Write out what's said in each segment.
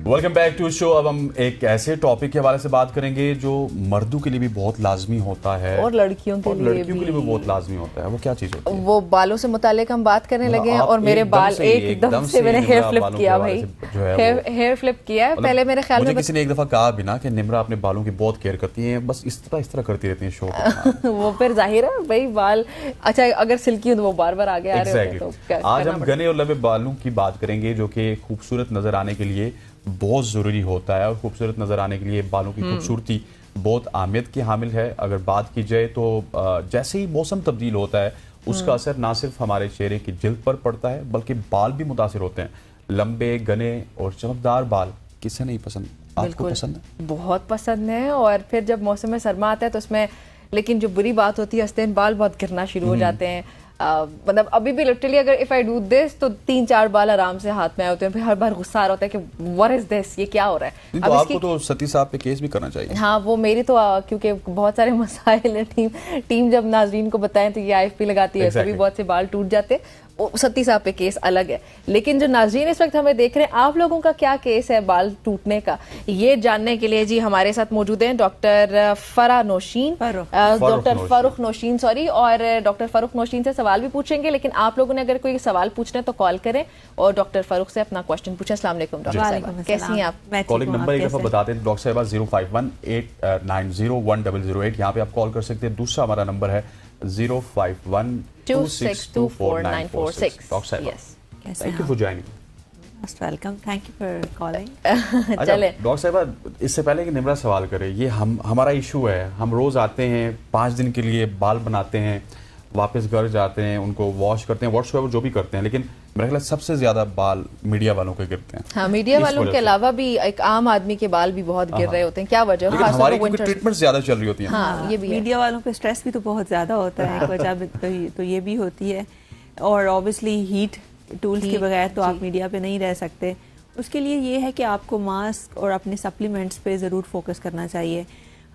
Welcome back to show. अब हम एक ऐसे टॉपिक के हवाले से बात करेंगे जो मर्दों के लिए भी बहुत लाजमी होता है और लड़कियों के लिए भी बहुत लाजमी होता है। वो क्या चीज होती है? वो बालों से मुताल्लिक हम बात करने लगे हैं और मेरे बाल एकदम से मैंने हेयर फ्लिप किया भाई, हेयर फ्लिप किया है। पहले मेरे ख्याल में किसी ने एक दफा कहा भी ना कि निम्रा अपने बालों की बहुत केयर करती हैं, बस इस तरह करती रहती हैं शो पे। वो फिर जाहिर है भाई बाल अच्छा अगर सिल्की हो तो वो बार बार आगे आ रहे होते हैं। तो आज हम घने और लंबे बालों की बात करेंगे जो कि खूबसूरत नजर आने के लिए बहुत ज़रूरी होता है और खूबसूरत नज़र आने के लिए बालों की खूबसूरती बहुत अहमियत की हामिल है। अगर बात की जाए तो जैसे ही मौसम तब्दील होता है उसका असर ना सिर्फ हमारे चेहरे की जिल्द पर पड़ता है बल्कि बाल भी मुतासिर होते हैं। लंबे घने और चमकदार बाल किसे नहीं पसंद? आपको पसंद है? बहुत पसंद है। और फिर जब मौसम में सरमा आता है तो उसमें लेकिन जो बुरी बात होती है हंसते बाल बहुत गिरना शुरू हो जाते हैं। मतलब अभी भी लिटरली अगर इफ आई डू दिस तो 3-4 बाल आराम से हाथ में आए होते हैं। फिर हर बार गुस्सा आ रहा होता है कि व्हाट इज दिस, ये क्या हो रहा है। तो आपको तो सती साहब पे केस भी करना चाहिए। हाँ वो मेरी तो क्योंकि बहुत सारे मसाइल है। टीम जब नाजरीन को बताएं तो ये IFP लगाती है, तभी बहुत से बाल टूट जाते। सती साहब पे केस अलग है, लेकिन जो नाजरीन इस वक्त हमें देख रहे हैं आप लोगों का क्या केस है बाल टूटने का, ये जानने के लिए जी हमारे साथ मौजूद हैं डॉक्टर फरुख नौशीन सॉरी। और डॉक्टर फरुख नौशीन से सवाल भी पूछेंगे, लेकिन आप लोगों ने अगर कोई सवाल पूछना है तो कॉल करें और डॉक्टर फरुख से अपना क्वेश्चन पूछें। अस्सलाम वालेकुम डॉक्टर साहब, कैसी हैं आप? कॉलिंग नंबर एक दफा बताते हैं डॉक्टर साहब 051-890-1008। यहाँ पे आप कॉल कर सकते हैं। दूसरा हमारा नंबर है 051-2624946। डॉक्टर साहब thank you for joining. Most welcome, thank you for calling. चले डॉक्टर साहब, इससे पहले कि निम्रा सवाल करे, ये हमारा इशू है। हम रोज आते हैं 5 दिन के लिए बाल बनाते हैं, वापस घर जाते हैं, उनको वॉश करते हैं, व्हाट्सएवर जो भी करते हैं, लेकिन मेरा ख्याल सबसे ज्यादा बाल मीडिया वालों के गिरते हैं। हाँ, मीडिया वालों के अलावा भी एक आम आदमी के बाल भी बहुत गिर रहे होते हैं। क्या वजह? हमारी ट्रीटमेंट ज्यादा चल रही होती है। हाँ, ये भी मीडिया वालों पे स्ट्रेस भी तो बहुत ज्यादा होता है, एक वजह तो ये भी होती है। और ऑब्वियसली हीट टूल्स के बगैर तो आप मीडिया पे नहीं रह सकते। उसके लिए ये है कि आपको मास्क और अपने सप्लीमेंट्स पे ज़रूर फोकस करना चाहिए।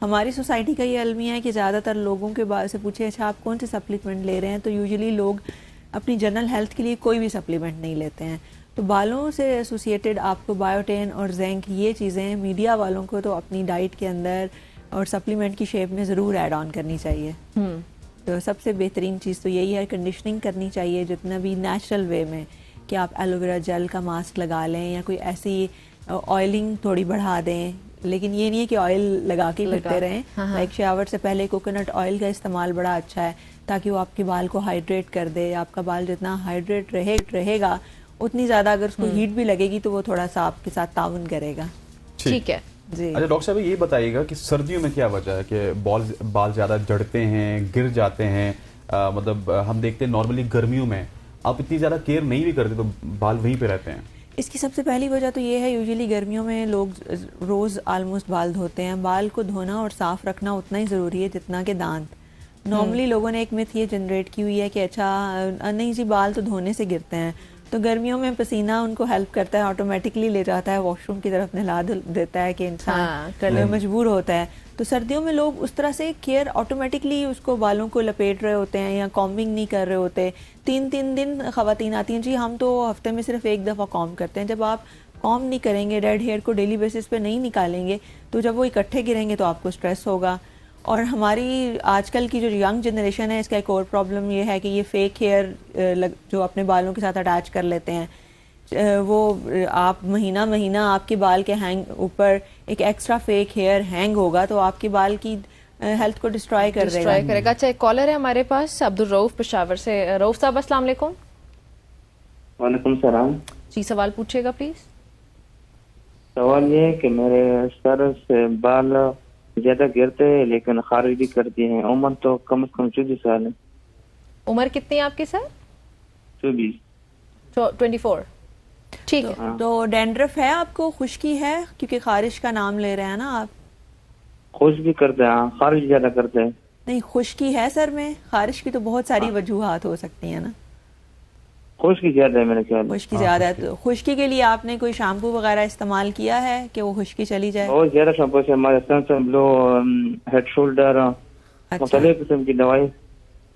हमारी सोसाइटी का ये अलमिया है कि ज़्यादातर लोगों के बारे से पूछे अच्छा आप कौन से सप्लीमेंट ले रहे हैं, तो यूजुअली लोग अपनी जनरल हेल्थ के लिए कोई भी सप्लीमेंट नहीं लेते हैं। तो बालों से एसोसिएटेड आपको बायोटेन और जिंक ये चीज़ें मीडिया वालों को तो अपनी डाइट के अंदर और सप्लीमेंट की शेप में ज़रूर ऐड ऑन करनी चाहिए। तो सबसे बेहतरीन चीज़ तो यही है, कंडीशनिंग करनी चाहिए जितना भी नेचुरल वे में, कि आप एलोवेरा जेल का मास्क लगा लें या कोई ऐसी ऑयलिंग थोड़ी बढ़ा दें, लेकिन ये नहीं है कि ऑयल लगा के फिरते रहें। लाइक शावर से पहले कोकोनट ऑयल का इस्तेमाल बड़ा अच्छा है ताकि वो आपके बाल को हाइड्रेट कर दे। आपका बाल जितना हाइड्रेट रहेगा उतनी ज़्यादा अगर उसको हीट भी लगेगी तो वो थोड़ा सा आपके साथ ताउन करेगा। ठीक है जी। अच्छा डॉक्टर साहब, ये बताइएगा कि सर्दियों में क्या वजह है कि बाल ज़्यादा जड़ते हैं, गिर जाते हैं? मतलब हम देखते हैं नॉर्मली गर्मियों में आप इतनी ज़्यादा केयर नहीं भी करते तो बाल वहीं पे रहते हैं। इसकी सबसे पहली वजह तो ये है, यूजुअली गर्मियों में लोग रोज़ आलमोस्ट बाल धोते हैं। बाल को धोना और साफ़ रखना उतना ही ज़रूरी है जितना कि दांत। नॉर्मली लोगों ने एक मिथ ये जनरेट की हुई है कि अच्छा नहीं जी बाल तो धोने से गिरते हैं, तो गर्मियों में पसीना उनको हेल्प करता है, ऑटोमेटिकली ले जाता है वॉशरूम की तरफ, नहला देता है कि इंसान मजबूर होता है। तो सर्दियों में लोग उस तरह से केयर ऑटोमेटिकली उसको बालों को लपेट रहे होते हैं या कॉम्बिंग नहीं कर रहे होते। 3-3 दिन ख़वातीन आती हैं जी हम तो हफ्ते में सिर्फ एक दफ़ा कॉम्ब करते हैं। जब आप कॉम्ब नहीं करेंगे, डेड हेयर को डेली बेसिस पे नहीं निकालेंगे, तो जब वो इकट्ठे गिरेंगे तो आपको स्ट्रेस होगा। और हमारी आजकल की जो यंग जनरेशन है इसका एक और प्रॉब्लम ये है कि ये फेक हेयर जो अपने बालों के साथ अटैच कर लेते हैं, वो आप महीना आपके बाल के हैंग ऊपर एक एक्स्ट्रा फेक हेयर हैंग होगा तो आपके बाल की हेल्थ को डिस्ट्रॉय करेगा। अच्छा एक कॉलर है हमारे पास अब्दुल रऊफ पेशावर से। रऊफ साहब अस्सलाम वालेकुम। वालेकुम सलाम जी, सवाल पूछिएगा प्लीज। सवाल ये है कि मेरे सर से बाल ज्यादा गिरते हैं लेकिन खारिज भी करती हैं। उम्र तो कम से कम 24 साल है। उम्र कितनी है आपकी सर? 24। ठीक है। तो डैंड्रफ है आपको, खुश्की है, क्योंकि खारिश का नाम ले रहे हैं ना आप? खुश भी करते हैं, खारिज ज्यादा करते हैं। नहीं, खुश्की है सर में। खारिश की तो बहुत सारी वजूहात हो सकती है ना। खुश्की ज्यादा है मेरे ख्याल। खुश्की ज्यादा है तो खुश्की के लिए आपने कोई शैम्पू वगैरह इस्तेमाल किया है कि वो खुश्की चली जाए? बहुत ज्यादा शैम्पू से हमारे सनब्लो, हेड शोल्डर, मुख्तलिफ किस्म की दवाई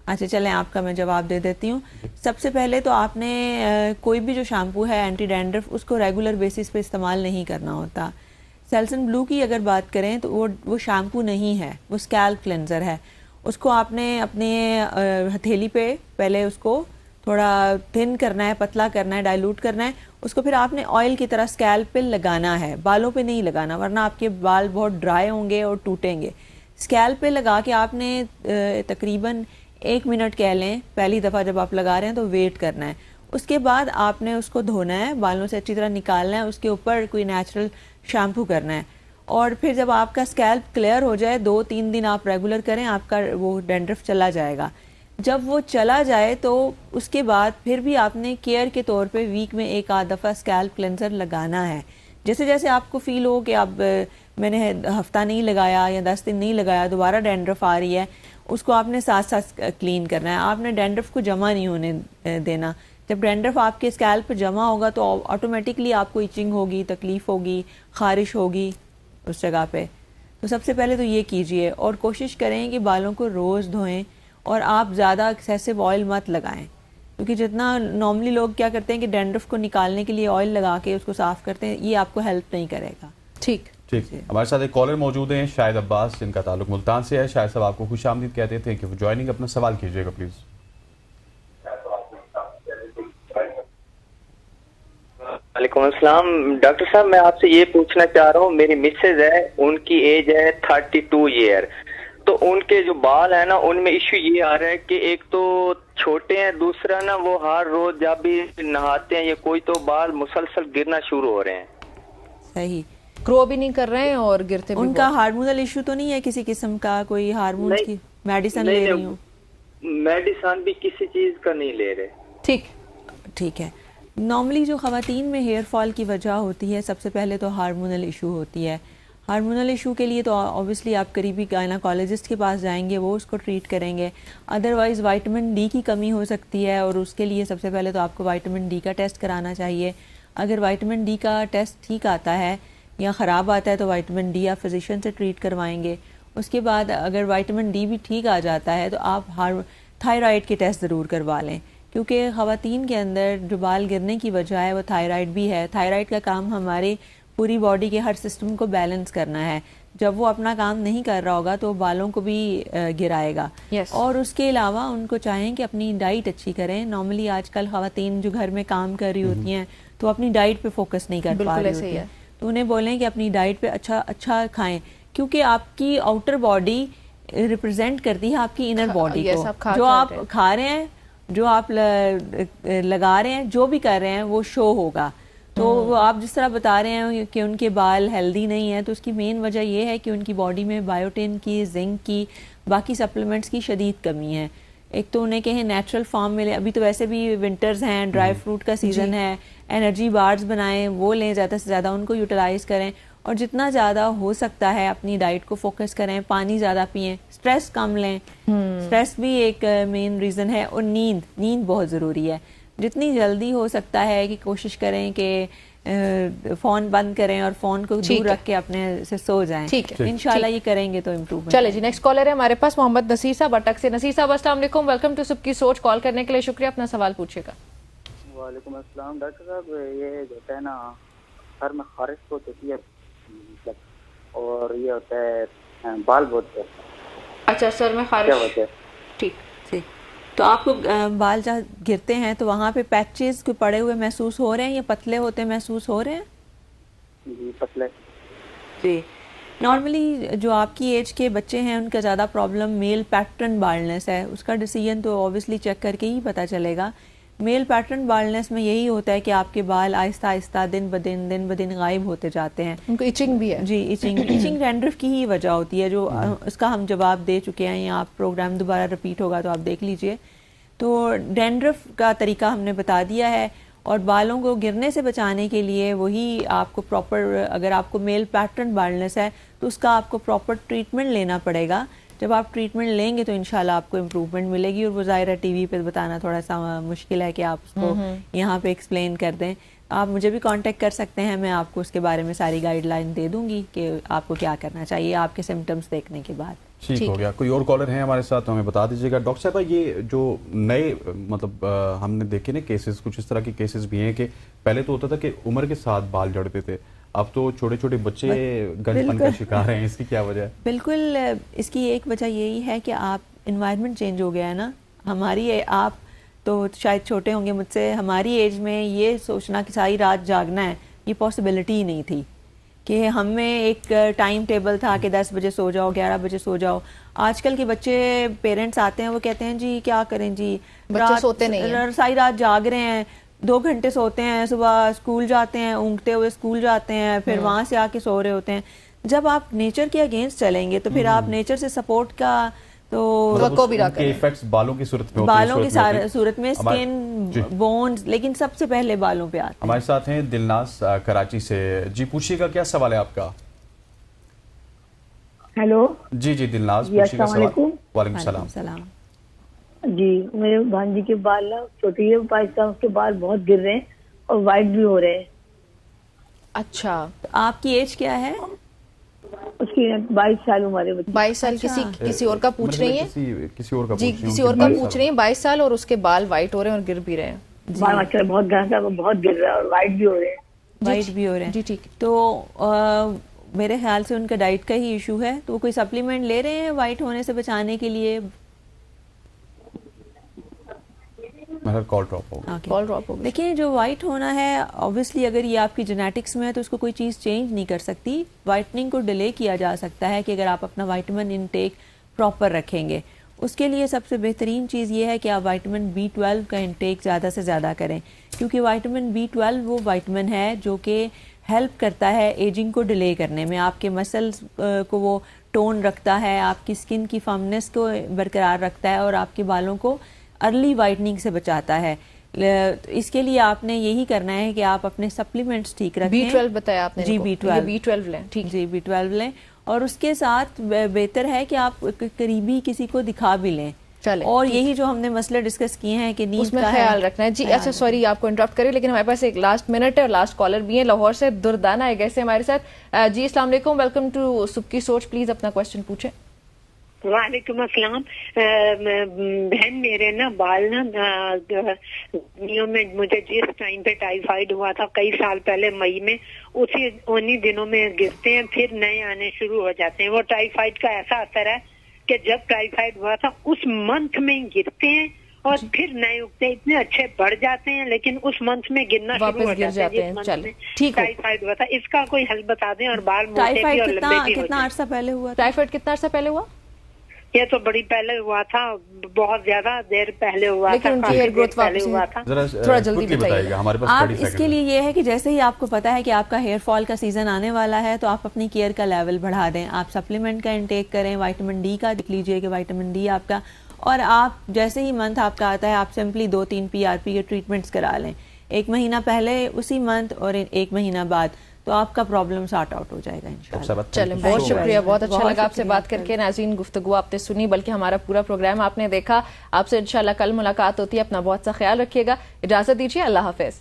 अच्छा चलें, आपका मैं जवाब दे देती हूँ। सबसे पहले तो आपने कोई भी जो शैम्पू है एंटी डैंड्रफ, उसको रेगुलर बेसिस पे इस्तेमाल नहीं करना होता। सेल्सन ब्लू की अगर बात करें तो वो शैम्पू नहीं है, वो स्कैल्प क्लेंजर है। उसको आपने अपने हथेली पे पहले उसको थोड़ा थिन करना है, पतला करना है, डाइल्यूट करना है। उसको फिर आपने ऑयल की तरह स्कैल्प पे लगाना है, बालों पे नहीं लगाना, वरना आपके बाल बहुत ड्राई होंगे और टूटेंगे। स्कैल्प पे लगा के आपने तकरीबन 1 मिनट कह लें, पहली दफ़ा जब आप लगा रहे हैं तो वेट करना है। उसके बाद आपने उसको धोना है, बालों से अच्छी तरह निकालना है, उसके ऊपर कोई नेचुरल शैम्पू करना है। और फिर जब आपका स्कैल्प क्लियर हो जाए, 2-3 दिन आप रेगुलर करें, आपका वो डैंड्रफ चला जाएगा। जब वो चला जाए तो उसके बाद फिर भी आपने केयर के तौर पे वीक में 1 आध दफ़ा स्कैल्प क्लेंजर लगाना है। जैसे जैसे आपको फील हो कि अब मैंने हफ्ता नहीं लगाया या 10 दिन नहीं लगाया, दोबारा डैंड्रफ आ रही है, उसको आपने साथ साथ क्लीन करना है। आपने डैंड्रफ को जमा नहीं होने देना। जब डैंड्रफ आपके स्कैल्प पर जमा होगा तो ऑटोमेटिकली आपको इचिंग होगी, तकलीफ होगी, खारिश होगी उस जगह पे। तो सबसे पहले तो ये कीजिए और कोशिश करें कि बालों को रोज़ धोएं और आप ज़्यादा एक्सेसिव ऑयल मत लगाएं, क्योंकि जितना नॉर्मली लोग क्या करते हैं कि डैंड्रफ को निकालने के लिए ऑयल लगा के उसको साफ़ करते हैं, ये आपको हेल्प नहीं करेगा। ठीक ठीक, हमारे साथ एक कॉलर मौजूद हैं, शाहिद अब्बास, जिनका ताल्लुक मुल्तान से है। शाहिद साहब, आपको खुश आमदीद कहते थे कि ज्वाइनिंग, अपना सवाल कीजिएगा प्लीज़। वालेकुम अस्सलाम। डॉक्टर साहब, मैं आपसे ये पूछना चाह रहा हूँ, मेरी मिसेज है, उनकी एज है 32 ईयर, तो उनके जो बाल है ना, उनमें इश्यू ये आ रहा है कि एक तो छोटे हैं, दूसरा ना वो हर रोज जब भी नहाते हैं या कोई तो बाल मुसलसल गिरना शुरू हो रहे हैं। सही, ग्रो भी नहीं कर रहे हैं और गिरते भी उनका बहुत। हार्मोनल इशू तो नहीं है किसी किस्म का? कोई हार्मोन की मेडिसिन ले रही हूँ? मेडिसिन भी किसी चीज का नहीं ले रहे। ठीक ठीक है। नॉर्मली जो ख़वातीन में हेयर फॉल की वजह होती है, सबसे पहले तो हार्मोनल इशू होती है। हार्मोनल इशू के लिए तो ऑब्वियसली आप करीबी गायनाकोलॉजिस्ट के पास जाएंगे, वो उसको ट्रीट करेंगे। अदरवाइज़ विटामिन डी की कमी हो सकती है और उसके लिए सबसे पहले तो आपको विटामिन डी का टेस्ट कराना चाहिए। अगर विटामिन डी का टेस्ट ठीक आता है या ख़राब आता है तो विटामिन डी आप फिजिशियन से ट्रीट करवाएंगे। उसके बाद अगर विटामिन डी भी ठीक आ जाता है तो आप थायराइड के टेस्ट ज़रूर करवा लें, क्योंकि ख़वातीन के अंदर जो बाल गिरने की वजह है वो थायराइड भी है। थायराइड का काम हमारे पूरी बॉडी के हर सिस्टम को बैलेंस करना है। जब वो अपना काम नहीं कर रहा होगा तो बालों को भी गिराएगा। Yes. और उसके अलावा उनको चाहें कि अपनी डाइट अच्छी करें। नॉर्मली आजकल ख़वातीन जो घर में काम कर रही होती हैं तो अपनी डाइट पे फोकस नहीं कर पा रही होती हैं, तो उन्हें बोलें कि अपनी डाइट पे अच्छा खाएं, क्योंकि आपकी आउटर बॉडी रिप्रेजेंट करती है आपकी इनर बॉडी को। जो आप खा रहे हैं, जो आप लगा रहे हैं, जो भी कर रहे हैं वो शो होगा। तो वो आप जिस तरह बता रहे हैं कि उनके बाल हेल्दी नहीं है, तो उसकी मेन वजह ये है कि उनकी बॉडी में बायोटिन की, जिंक की, बाकी सप्लीमेंट्स की शदीद कमी है। एक तो उन्हें कहें नेचुरल फॉर्म मिले, अभी तो वैसे भी विंटर्स हैं, ड्राई फ्रूट का सीज़न है, एनर्जी बार्स बनाएं, वो लें, ज़्यादा से ज़्यादा उनको यूटिलाइज़ करें और जितना ज़्यादा हो सकता है अपनी डाइट को फोकस करें, पानी ज़्यादा पिएं, स्ट्रेस कम लें। स्ट्रेस भी एक मेन रीज़न है। और नींद बहुत ज़रूरी है। जितनी जल्दी हो सकता है कि कोशिश करें कि फ़ोन बंद करें और फ़ोन को दूर रख के अपने से सो जाएं। ठीक है, इंशाल्लाह ये करेंगे तो इम्प्रूव। चले जी, नेक्स्ट कॉलर है हमारे पास मोहम्मद नसीर साहब अटक से। नसीर साहब अस्सलाम वालेकुम, वेलकम टू सबकी सोच। कॉल करने के लिए शुक्रिया, अपना सवाल पूछिएगा। वालेकुम अस्सलाम। डॉक्टर साहब, ये जो होता है ना, सर में खारिश बहुत होती है और ये होता है बाल बहुत। अच्छा, सर में खारिश, ठीक। तो आपको बाल जहाँ गिरते हैं तो वहाँ पे पैचेस को पड़े हुए महसूस हो रहे हैं या पतले होते महसूस हो रहे हैं? जी पतले। जी, नॉर्मली जो आपकी एज के बच्चे हैं उनका ज़्यादा प्रॉब्लम मेल पैटर्न बाल्डनेस है। उसका डिसीजन तो ऑब्वियसली चेक करके ही पता चलेगा। मेल पैटर्न बाल्डनेस में यही होता है कि आपके बाल आहिस्ता आहिस्ता दिन ब दिन गायब होते जाते हैं। उनको इचिंग भी है। जी, इचिंग डैंड्रफ की ही वजह होती है, जो उसका हम जवाब दे चुके हैं, या आप प्रोग्राम दोबारा रिपीट होगा तो आप देख लीजिए। तो डैंड्रफ का तरीका हमने बता दिया है और बालों को गिरने से बचाने के लिए वही आपको प्रॉपर, अगर आपको मेल पैटर्न बाल्डनेस है तो उसका आपको प्रॉपर ट्रीटमेंट लेना पड़ेगा। जब आप ट्रीटमेंट लेंगे तो इंशाल्लाह आपको इम्प्रूवमेंट मिलेगी। और वो ज़ाहिर है टीवी पे बताना थोड़ा सा मुश्किल है कि आप उसको यहाँ पे एक्सप्लेन कर दें। आप मुझे भी कांटेक्ट कर सकते हैं, मैं आपको उसके बारे में सारी गाइडलाइन दे दूंगी कि आपको क्या करना चाहिए आपके सिम्टम्स देखने के बाद। ठीक हो गया। कोई और कॉलर हैं हमारे साथ, तो हमें बता दीजिएगा। डॉक्टर साहब, ये जो नए मतलब हमने देखे ना केसेस, कुछ इस तरह के केसेस भी हैं कि पहले तो होता था कि उम्र के साथ बाल झड़ते थे, अब तो छोटे छोटे बच्चे गंजपन का शिकार हैं। इसकी क्या वजह है? बिल्कुल, इसकी एक वजह यही है कि आप इन्वायरमेंट चेंज हो गया है ना। हमारी आप तो शायद छोटे होंगे मुझसे, हमारी एज में ये सोचना कि सारी रात जागना है ये पॉसिबिलिटी ही नहीं थी कि हमें एक टाइम टेबल था कि 10 बजे सो जाओ, 11 बजे सो जाओ। आजकल के बच्चे, पेरेंट्स आते हैं, वो कहते हैं जी क्या करें जी, बच्चे सोते नहीं हैं, सारी रात जाग रहे हैं, 2 घंटे सोते हैं, सुबह स्कूल जाते हैं, ऊँगते हुए स्कूल जाते हैं, फिर वहाँ से आके सो रहे होते हैं। जब आप नेचर के अगेंस्ट चलेंगे तो फिर आप नेचर से सपोर्ट का तो मतलब भी उनके इफेक्ट्स बालों की सूरत में होते हैं, बालों की सूरत में, स्किन, बोन्स, लेकिन सबसे पहले बालों पे आते हैं। हमारे साथ हैं दिलनाज कराची से। जी पूछिएगा, क्या सवाल है आपका? हेलो जी जी दिलनाज, जी, पूछिएगा सवाल। अस्सलामुअलैकुम। वालेकुम वालेकुम सलाम। सलाम। जी, मेरे भांजी के बाल ना छोटी है पाकिस्तान, उसके बाल बहुत गिर रहे हैं और वाइट भी हो रहे हैं। अच्छा, तो आपकी एज क्या है? उसकी 22 साल उम्र है बच्ची। 22 साल। किसी और का पूछ रही है किसी और का जी, किसी और का पूछ रही है। 22 साल और उसके बाल वाइट हो रहे हैं और गिर भी रहे हैं। बाल माशाल्लाह बहुत घना, बहुत गिर रहा है और वाइट भी हो रहे हैं। वाइट भी हो रहे हैं जी, ठीक। तो मेरे ख्याल से उनका डाइट का ही इशू है। तो वो कोई सप्लीमेंट ले रहे हैं वाइट होने से बचाने के लिए? कॉल ड्रॉप हो गया। कॉल ड्रॉप हो गई। देखिए, जो वाइट होना है ऑब्वियसली अगर ये आपकी जेनेटिक्स में है तो उसको कोई चीज़ चेंज नहीं कर सकती। वाइटनिंग को डिले किया जा सकता है कि अगर आप अपना वाइटामिन इनटेक प्रॉपर रखेंगे। उसके लिए सबसे बेहतरीन चीज़ ये है कि आप वाइटामिन B12 का इनटेक ज़्यादा से ज़्यादा करें, क्योंकि वाइटामिन B12 वो वाइटामिन है जो कि हेल्प करता है एजिंग को डिले करने में। आपके मसल्स को वो टोन रखता है, आपकी स्किन की फर्मनेस को बरकरार रखता है और आपके बालों को अर्ली वाइटनिंग से बचाता है। इसके लिए आपने यही करना है कि आप अपने सप्लीमेंट्स ठीक रखें। B12 बताया आपने? जी, B12 लें। ठीक जी, B12 लें। और उसके साथ बेहतर है कि आप करीबी किसी को दिखा भी लें। चलें, और यही जो हमने मसले डिस्कस किए हैं कि नींद उसमें का ख्याल रखना है। जी अच्छा, सॉरी आपको इंटरप्ट करें, लेकिन हमारे पास एक लास्ट मिनट है और लास्ट कॉलर भी है लाहौर से। दुर्दाना है कैसे हमारे साथ। जी अस्सलाम वालेकुम, वेलकम टू सुबह की सोच। प्लीज अपना क्वेश्चन पूछें। वालेकुम अस्सलाम। बहन, मेरे ना बाल ना गर्मियों में, मुझे जिस टाइम पे टाइफाइड हुआ था कई साल पहले मई में, उन्हीं दिनों में गिरते हैं, फिर नए आने शुरू हो जाते हैं। वो टाइफाइड का ऐसा असर है कि जब टाइफाइड हुआ था उस मंथ में ही गिरते हैं और फिर नए उगते हैं, इतने अच्छे बढ़ जाते हैं, लेकिन उस मंथ में गिरना शुरू हो जाते हैं। चलें, ठीक है। टाइफाइड हुआ था, इसका कोई हल बता दें। और बाल मोटे भी और लंबे भी कितना अर्सा पहले हुआ? टाइफाइड कितना अर्सा पहले हुआ? ये तो बड़ी पहले हुआ था, बहुत ज्यादा देर पहले हुआ लेकिन था, उनकी हेयर ग्रोथ वापस हुआ था। थोड़ा जल्दी बताइएगा। हमारे पास आप 30 इसके सेकंड लिए ये है कि जैसे ही आपको पता है कि आपका हेयर फॉल का सीजन आने वाला है तो आप अपनी केयर का लेवल बढ़ा दें। आप सप्लीमेंट का इंटेक करें, विटामिन डी का देख लीजिए कि विटामिन डी आपका, और आप जैसे ही मंथ आपका आता है आप सिंपली 2-3 PRP के ट्रीटमेंट्स करा लें, 1 महीना पहले उसी मंथ और 1 महीना बाद, तो आपका प्रॉब्लम सॉर्ट आउट हो जाएगा इंशाल्लाह। चलें, बहुत शुक्रिया, बहुत अच्छा लगा आपसे बात करके। नाज़रीन, गुफ्तगू आपने सुनी, बल्कि हमारा पूरा प्रोग्राम आपने देखा। आपसे इंशाल्लाह कल मुलाकात होती है। अपना बहुत सा ख्याल रखिएगा। इजाजत दीजिए, अल्लाह हाफिज।